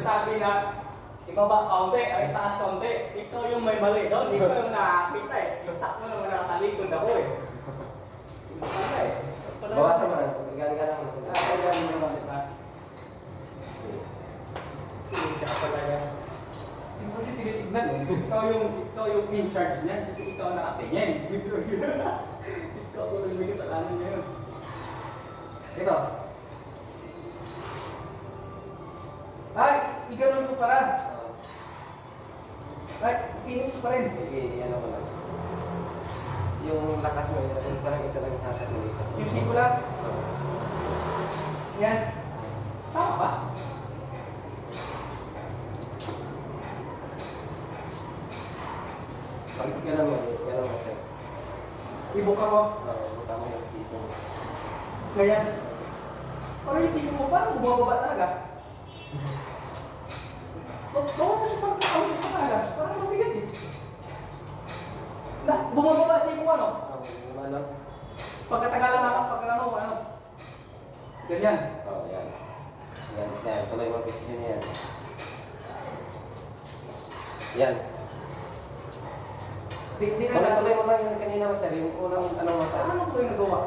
nagsasabi na ibaba kaunti, ay taas kaunti. Ikaw yung may mali doon, ikaw yung nakakita eh. Yung takbo naman nakatalikod ako eh. Ano eh? Bawasan mo lang. Gano'n ka lang. Kaya mo naman diba? Hindi ka pala yan. Hindi kasi tinitignan eh. Ikaw yung in charge niyan kasi ikaw nakatingin. Ikaw ko may kasalanan niya yun. Ito. Ay, iganon mo para. Ay, inis pa rin. Sige, ano ko lang. Yung lakas mo, yung parang ito lang yung hatak mo dito. Yung siko lang. Yan. Tama ba? Pag gano'n mo, gano'n mo siya. Ibuka mo. Oo, buka mo yung dito. Ganyan. Parang yung siko mo, parang bumababa talaga. Bawal yung pagkakawin mo talaga. Parang mabigat eh. Bumababa siko mo ano? Ano? Pagkatagalan na pagkano, ano? Ganyan. Oo, yan. Yan, yan. Tuloy mo position yan. Yan. Di na Tuloy mo lang yung kanina, master. Yung unang, ano, master. Ano ko yung nagawa?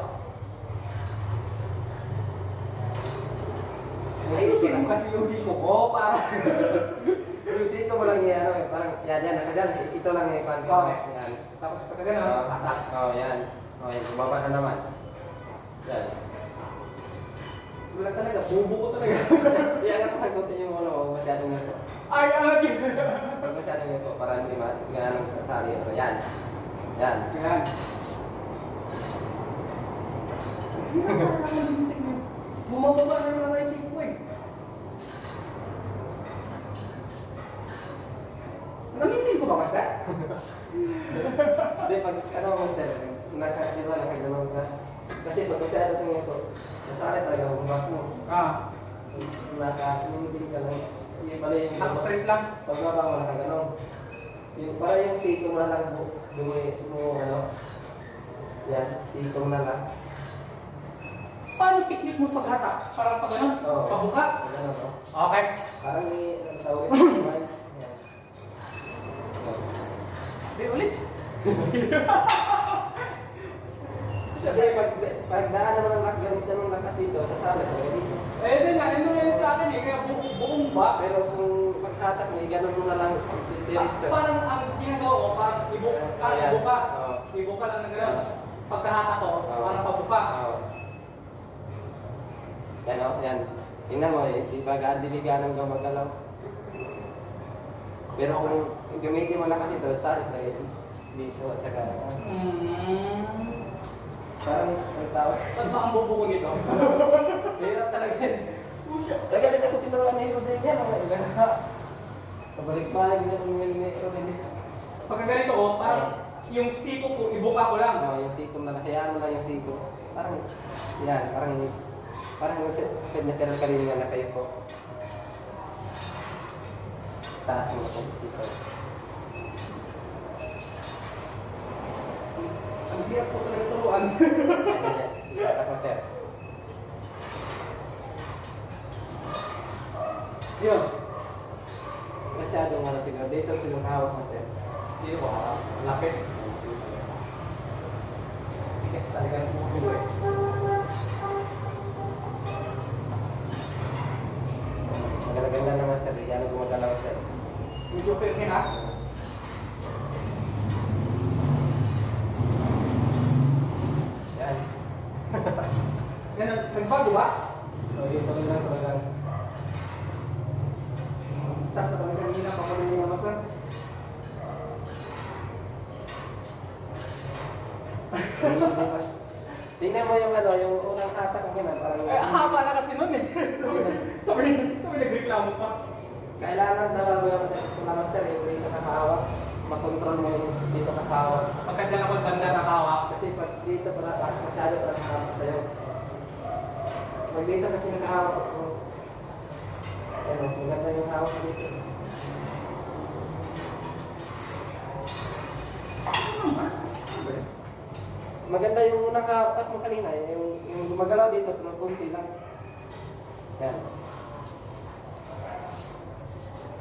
Ayusin mo kasi yung siko ko, parang... Yung siko mo lang yan, ano, parang, yan, yan, nasa dyan. Ito lang yung ipan. Okay. Yan. Tapos pagka gano'n, hatak. Oo, yan. Oo, yan. Bumaba na naman. Yan. Wala talaga, bubo ko talaga. Yan nga pasagutin yung ano, masyadong ito. Ay, Pag masyadong ito, para hindi ganang sasali. Pero yan. Yan. Yan. Bumababa na naman tayo siko eh. Namitin ko ba, Master? Hindi, pag ano, master, di ba, nakaganon ka. Kasi pag masyado tingin ito, nasali talaga ang bumak mo. Nakakunin ka lang. Hindi pala yung... Naka-straight lang. Pag mabang mo nakaganon. Yung, para yung siko mo na lang, dumi mo, ano. Yan, siko na lang. Paano technique mo paghatak? Parang pag gano'n? Oo. Pabuka? Ganun, no? Okay. Parang ni, tawag ito, yan. Di ulit. Kasi pag daan naman ang gamit ng lakas dito, sasali talaga dito. Eh, din nga, yun na yun sa akin eh. Kaya buong ba? Pero kung paghatak mo, ganun mo na lang diretso. Parang ang ginagawa ko, parang Ayan. ibuka. Oo. Ibuka lang na gano'n. Pagkahatak ko, parang pabuka. Oo. Yan o, yan. Tingnan mo, si bagaan diligan ng gumagalaw. Pero kung gamitin mo na kasi ito, sali tayo dito at saka... Parang nagtawag. Saan ba ang bubo ko dito? Hirap talaga yan. Talaga din ako tinuruan ni Hero din yan. Pabalik-balik na kung yung Hero din. Pagka ganito ko, parang yung siko ko, ibuka ko lang. No, yung siko na hayaan mo lang yung siko. Parang, yan, parang yung signature ka rin nga na kayo po. Taas mo po yung siko. Ang hirap ko talaga turuan. Tatak mo, sir. Yun. Masyadong ano siguro. Dito siguro hawak mo, sir. Dito ko, lapit. Tigas talaga ng bubo eh. Maganda naman, sir. Yan ang gumagalaw, sir. Medyo okay na. Yan. Yan, nagbago ba? So, yun talaga. Tapos na kami kanina, papalunin na mas lang. Tingnan mo yung ano, yung unang hatak mo na parang... Eh, haba na kasi nun eh. sabi nagreklamo pa. Kailangan dalawa yung master yung dito nakahawak. Makontrol mo yung dito nakahawak. Pagka dyan ako banda nakahawak. Kasi pag dito pala, masyado pala nakahawak sa'yo. Pag dito kasi nakahawak ako. Ano, maganda yung hawak dito. Maganda yung unang hawak mo kanina, yung gumagalaw dito, pero konti lang. Yan.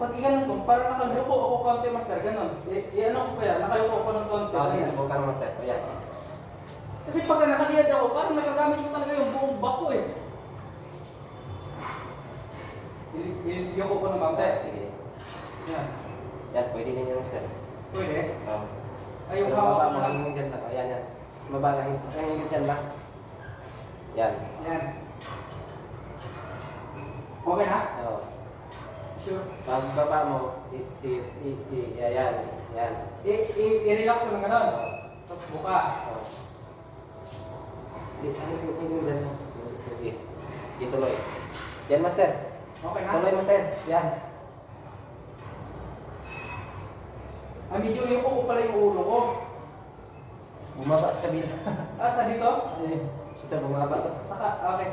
Pag iganon ko, parang nakayuko ako konti, master, ganon. Ano ko kaya, nakayuko ako ng konti. Sige, ganyan. subukan mo, master. O, yan. Kasi pagka nakaliyad ako, parang nagagamit ko talaga yung buong back ko eh. Yoko ko ng Master, bangka. sige. Yan. Yan, pwede din yan, master. Pwede. Oo. Ay, yung Pero hawak baba ko mo lang. hanggang dyan lang. O, yan, yan. Baba lang. Hanggang dyan lang. Yan. Yan. Okay na? Oo. Sure. Pag baba mo, yan. Yan. I-relax mo ng ganon. Oo. Tapos buka. Oo. Hanggang dyan lang. Sige. Ituloy. Yan, master. Okay na? Tuloy, master. Yan. Ah, medyo yung ko pala yung ulo ko. Bumaba sa kabila. Ah, sa dito? Ito, bumaba to. Saka, okay.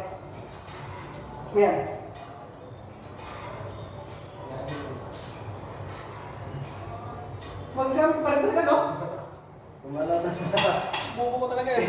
Yan. Maggamit pa rin talaga, no? Bumaba to. Bubo ko talaga eh.